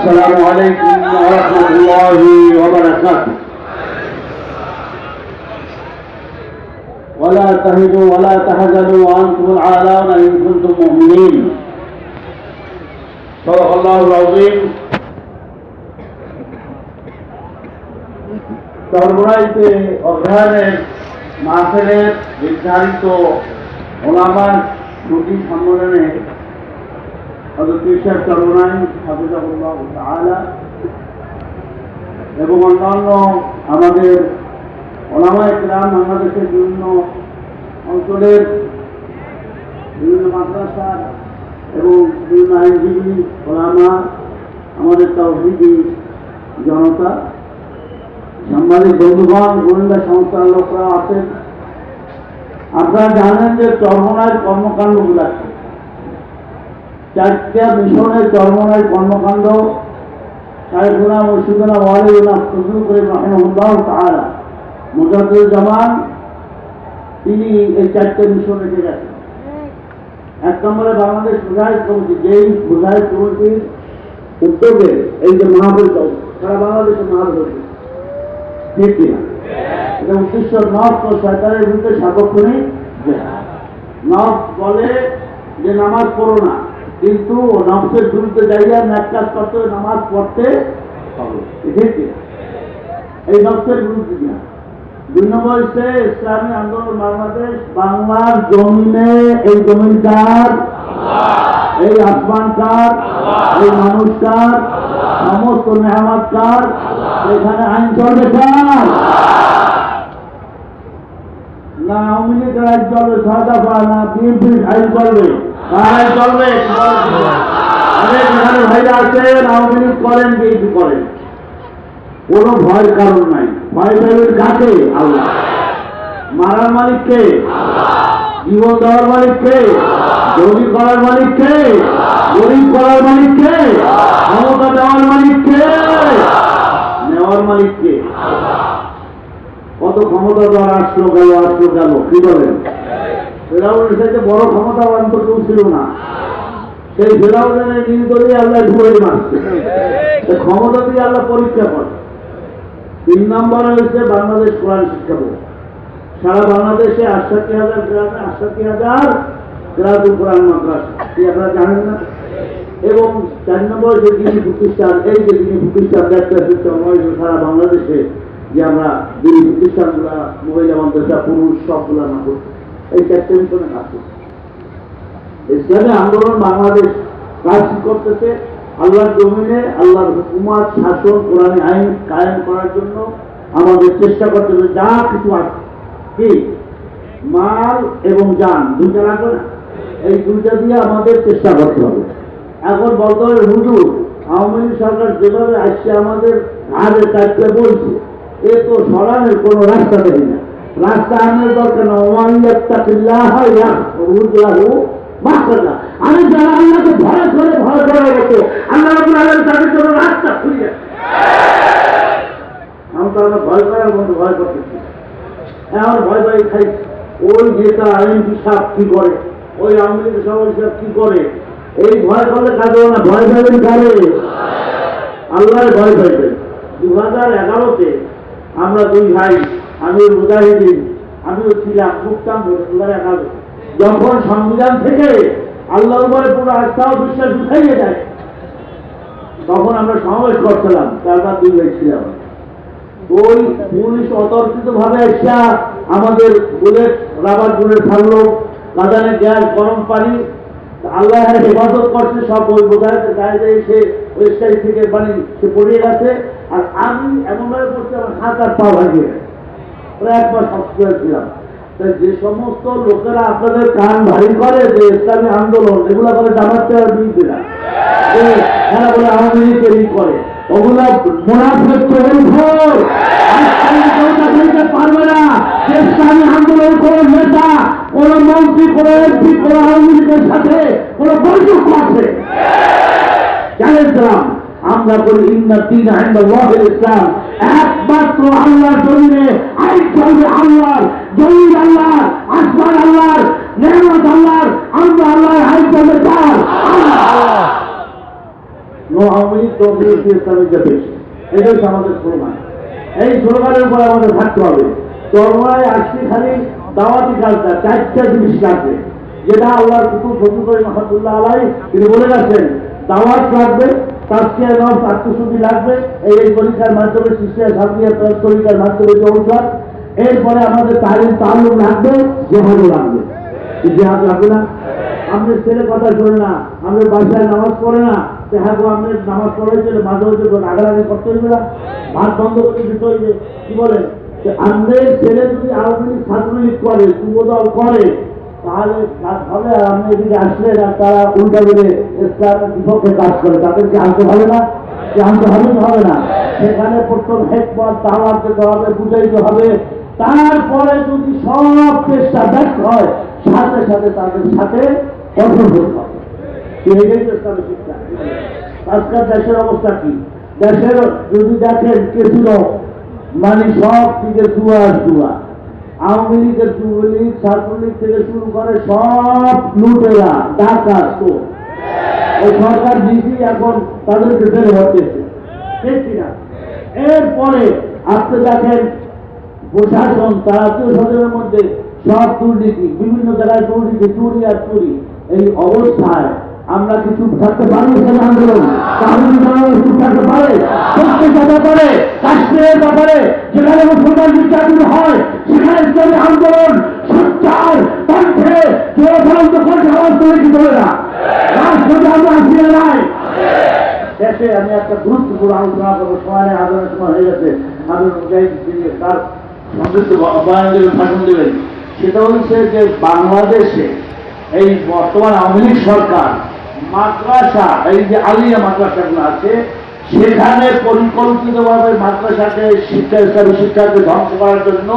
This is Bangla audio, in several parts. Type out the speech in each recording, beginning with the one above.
السلام عليكم ورحمة الله وبركاته. ولا تهنوا ولا تحزنوا وأنتم الأعلون إن كنتم مؤمنين. صدق الله العظيم. সর্বরাইতে অধ্যয়নের মাহফিলের নির্ধারিত ওলামার দুটি সম্মেলনে হযরত শেখ সর্বরাই হাফিজাহুল্লাহ তাআলা এবং অন্যান্য আমাদের ওলামায়ে কিরাম বাংলাদেশের বিভিন্ন অঞ্চলের বিভিন্ন মাদ্রাসার এবং বিভিন্ন আইনজীবী ওলামা, আমাদের তাওহীদি জনতা, সাংবাদিক বন্ধুগণ, গোয়েন্দা সংস্থার লোকরা আছেন। আপনারা জানেন যে চরমনায় কর্মকাণ্ডগুলো আছে, চারটা মিশনের চরমনায় কর্মকাণ্ড শাইখুনা মুর্শিদুনা ওয়ালিউল্লাহ ফজলুল করিম রাহিমাহুল্লাহ তাআলা মুজাদ্দিদুজ্জামান তিনি এই চারটে মিশন রেখে গেছেন। এক নম্বরে বাংলাদেশ মুজাহিদ কমিটি, যেই মুজাহিদ কমিটির উদ্যোগে এই যে মাহফিল চলছে, সারা বাংলাদেশের মাহফিল ঠিক কিনা? এটা উদ্দেশ্য নফস ও শয়তানের বিরুদ্ধে সার্বক্ষণিক জিহাদ। নফস বলে যে নামাজ পড়ো না, কিন্তু নফসের বিরুদ্ধে যাইয়া ন্যাক কাজ করতে হবে, নামাজ পড়তে হবে, ঠিক কিনা? এই নফসের বিরুদ্ধে জিহাদ। 2 নম্বর হচ্ছে ইসলামী আন্দোলন বাংলাদেশ। বাংলার জমিনে এই জমিন কার? এই আসমান কার? এই মানুষ কার? সমস্ত নেয়ামত কার? এখানে আইন চলবে কার? না আওয়ামী লীগের আইন চলবে, সরকার না বিএনপির আইন চলবে? আইন চলবে। এখানে ভাইরা আছেন, আওয়ামী লীগ করেন, বিএনপি করেন, কোনো ভয়ের কারণ নাই। ভয় পাইবেন কাকে? আল্লাহ। মারার মালিককে? জীবন দেওয়ার মালিককে? জমি করার মালিককে? গরিব করার মালিককে? ক্ষমতা দেওয়ার মালিককে? নেওয়ার মালিককে? কত ক্ষমতা দেওয়ার আসলো গেল, কি বলেন? ফেরাউনের সাথে বড় ক্ষমতাবান তো কেউ ছিল না। সেই ফেরাউনের নীল দিয়ে আল্লাহ ধুয়ে মারছে। ক্ষমতা দিয়ে আল্লাহ পরীক্ষা করে। 3 নম্বরে হচ্ছে বাংলাদেশ কোরআন শিক্ষা বোর্ড। সারা বাংলাদেশে 68,000 গ্রামে 68,000 গ্রামীণ কোরআন মাদ্রাসা, কি আপনারা জানেন না? এবং 4 নম্বর যে দিনী প্রতিষ্ঠান, এই যে দিনী প্রতিষ্ঠান দেখতে সারা বাংলাদেশে যে আমরা দিনী প্রতিষ্ঠানগুলা, মহিলা মাদ্রাসা, পুরুষ সবগুলা না করছি, এই 4টে মিশনে কাজ করছে। ইসলামী আন্দোলন বাংলাদেশ কাজ করতেছে আল্লাহর জমিনে আল্লাহর হুকুমত, শাসন, কোরআনী আইন কায়েম করার জন্য আমাদের চেষ্টা করতে হবে। যা কিছু আছে, কি মাল এবং জান, দুইটা লাগবে না? এই দুইটা দিয়ে আমাদের চেষ্টা করতে হবে। এখন বলতে হবে হুজুর, আওয়ামী লীগ সরকার যেভাবে আসছে আমাদের ঘাড়ে কাটতে বলছে, এ তো সরানোর কোনো রাস্তা দেখি না। রাস্তা আনার দরকার না। আমি যারা আল্লাহকে ভয় করে গেছে, আল্লাহ তাদের জন্য রাস্তা খুলে। আমি তো আমরা ভয় করার মতো ভয় করতেছি, এখন ভয় পাই খাই। ওই নেতা আইনজীবী সাহেব কি করে, ওই আওয়ামী লীগের সভাপতি সাহেব কি করে, এই ভয় করলে কাজে না। ভয় পাইবেন কারে? আল্লাহর ভয় পাইবেন। 2011-তে আমরা 2 ভাই, আমিও মুজাহিদিন, আমিও ছিলাম, মুক্তাম 2011। যখন সংবিধান থেকে আল্লাহর উপরে পুরো আস্থা ও বিশ্বাস উঠাইয়ে যায়, তখন আমরা সমাবেশ করছিলাম, তারপর 2 ভাই ছিলাম। ওই পুলিশ অতর্কিত ভাবে এসে আমাদের বুলেট, রাবার বুলেট ছাড়লো, কাঁদানে গ্যাস, গরম পানি, আল্লাহের হেফাজত করছে। সব ওই বোঝায় গায়ে এসে ওই স্টাইল থেকে পানি সে পড়িয়ে গেছে। আর আমি এমনভাবে পড়ছি আমার হাত আর পা ভাঙিয়ে গেছে, একবার সবসময় ছিলাম। যে সমস্ত লোকেরা আপনাদের কান ভারী করে যে ইসলামী আন্দোলন, এগুলা বলে জামাতে আর বিরোধীরা, এরা বলে আওয়ামী লীগ করে, ওগুলা মুনাফিক পারবে না। ইসলামী আন্দোলন কোন নেতা, কোন মন্ত্রী, কোন এমপি, কোন আওয়ামী লীগের সাথে কোন বৈঠক করছে জানেন? আমরা বলি ইন্না দীন ইনদাল্লাহিল ইসলাম, একমাত্র আল্লাহর জমিনে আইন চলবে আল্লাহর, জমিন আল্লাহর, আসমান আল্লাহর, নেয়ামত আল্লাহর, আমরা আল্লাহর আইন চলবে কার? আল্লাহ। নো আওয়ামী লীগ জামায়াতে ইসলামী পেয়েছে। এটাই হচ্ছে আমাদের স্লোগান। এই স্লোগানের উপরে আমাদের থাকতে হবে। চরমরায় আসছি খালি দাওয়াতি কাজটা 4টা জিনিস লাগবে, যেটা আল্লাহর কুতুব ফজল করিম রহমাতুল্লাহ আলাইহি তিনি বলে গেছেন। দাওয়াত লাগবে, তাজকিয়া নফস আত্মশুদ্ধি লাগবে, এই পরীক্ষার মাধ্যমে শিষ্যা সাফিয়া পরীক্ষার মাধ্যমে চৌষট, এরপরে আমাদের তালিম তাল্লুম লাগবে, জেহাদও লাগবে। জেহাদ লাগবে না? আপনার ছেলে কথা শোনে না, আপনার বাসায় নামাজ পড়ে না, হ্যাঁ গো আপনার নামাজ পড়েছিল মাঝে মাঝে আগালাগি করতে হইবে না, ভাত বন্ধ করে দিতে হইবে। কি বলেন? আমাদের ছেলে যদি আওয়ামী লীগ ছাত্রলীগ করে, যুবদল করে, তাহলে কাজ হবে। আর আপনি এদিকে আসলে তারা উল্টা বেড়ে ইসলামের বিপক্ষে কাজ করে, তাদেরকে আনতে হবে না? আনতে হবে না? হবে না? সেখানে প্রথম হেকমত দাওয়াত দিতে হবে, বুঝাইতে হবে। তারপরে যদি সব চেষ্টা ব্যর্থ হয়, সাথে সাথে তাদের সাথে কঠোর হতে হবে। ইসলামের শিক্ষা। আজকাল দেশের অবস্থা কি? দেশের যদি দেখেন কেছিল মানে সব দিকে জুয়া জুয়া, আওয়ামী লীগের যুবলীগ ছাত্রলীগ থেকে শুরু করে সব লুটেরা ডাকাত চোর। এই সরকার নিজেই এখন তাদেরকে জেলে ভরতেছে, ঠিক কিনা? এরপরে আপনি দেখেন প্রশাসন তার আত্মীয় স্বজনের মধ্যে সব দুর্নীতি, বিভিন্ন জায়গায় দুর্নীতি, চুরি আর চুরি। এই অবস্থায় আমরা কি চুপ থাকতে পারি? এখানে আন্দোলন তাহলে চুপ থাকতে পারে? প্রত্যেকটা ব্যাপারে, কাশ্মীরের ব্যাপারে যেখানে মুসলমান নির্যাতন হয়, সেখানে ইসলামী আন্দোলন সোচ্চার কণ্ঠে জোরান্ত কণ্ঠে আওয়াজ করে কি করে না? রাষ্ট্রকে আমরা আসিয়ে নাই। দেশে আমি একটা গুরুত্বপূর্ণ আলোচনা করবো, সময় নেই, আলোচনার সময় হয়ে গেছে। আমি তার সমৃদ্ধ বয়ান দেবেন, ভাষণ দেবেন। সেটা হচ্ছে যে বাংলাদেশে এই বর্তমান আওয়ামী লীগ সরকার মাদ্রাসা, এই যে আলিয়া মাদ্রাসাগুলো আছে, সেখানে পরিকল্পিতভাবে মাদ্রাসাকে শিক্ষা ইসলামী শিক্ষাকে ধ্বংস করার জন্য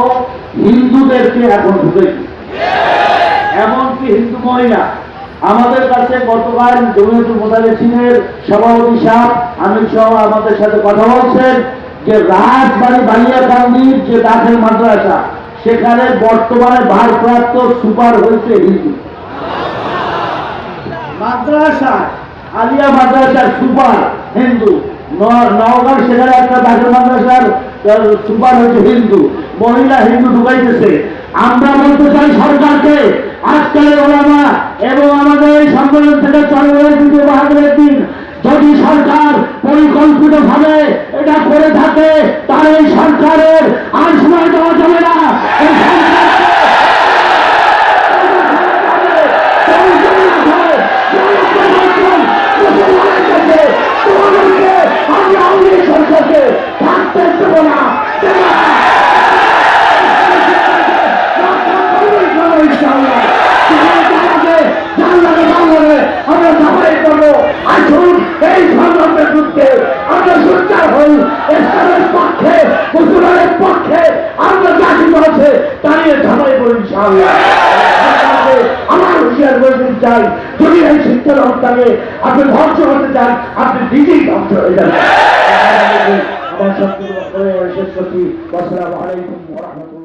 হিন্দুদেরকে এখন ঢুকেছে। এমনকি হিন্দু মহিলা আমাদের কাছে গতকাল জমিয়তুল মুতালিসিনের সভাপতি সাহেব আমির সহ আমাদের সাথে কথা বলছেন যে রাজবাড়ী বালিয়াকান্দির যে দাখিল মাদ্রাসা, সেখানে বর্তমানে ভারপ্রাপ্ত সুপার হয়েছে হিন্দু মাদ্রাসা, আলিয়া মাদ্রাসার সুপার হিন্দু। নওগাঁ সেখানে একটা দাখিল মাদ্রাসার সুপার হয়েছে হিন্দু, মহিলা হিন্দু ঢুকাইতেছে। আমরা বলতে চাই সরকারকে, আজকালের ওলামা এবং আমাদের এই সম্মেলন থেকে চন্দ্রের দ্বিতীয় বাহাদুরের দিন, যদি সরকার পরিকল্পিত ভাবে এটা করে থাকে, তাহলে এই সরকারের আর সময় দেওয়া যাবে না। সরকারকে থাকতে দেব না। আমরা সবাই করবো, আসুন এই সংগ্রামের যুদ্ধে আমরা সোচ্চার হই। ইসলামের পক্ষে, মুসলমানের পক্ষে আমরা জাতিত আছে দাঁড়িয়ে ঝাঁপাই করি ইনশাআল্লাহ। আমার হুঁশিয়ার করে দিতে চাই, যদি এই শিক্ষা ব্যবস্থাকে আপনি ধ্বংস করতে চান, আপনি নিজেই ধ্বংস হয়ে যাবেন। আমার সব শেষ করছি। আসসালামু আলাইকুম ওয়া রাহমাতুল্লাহ।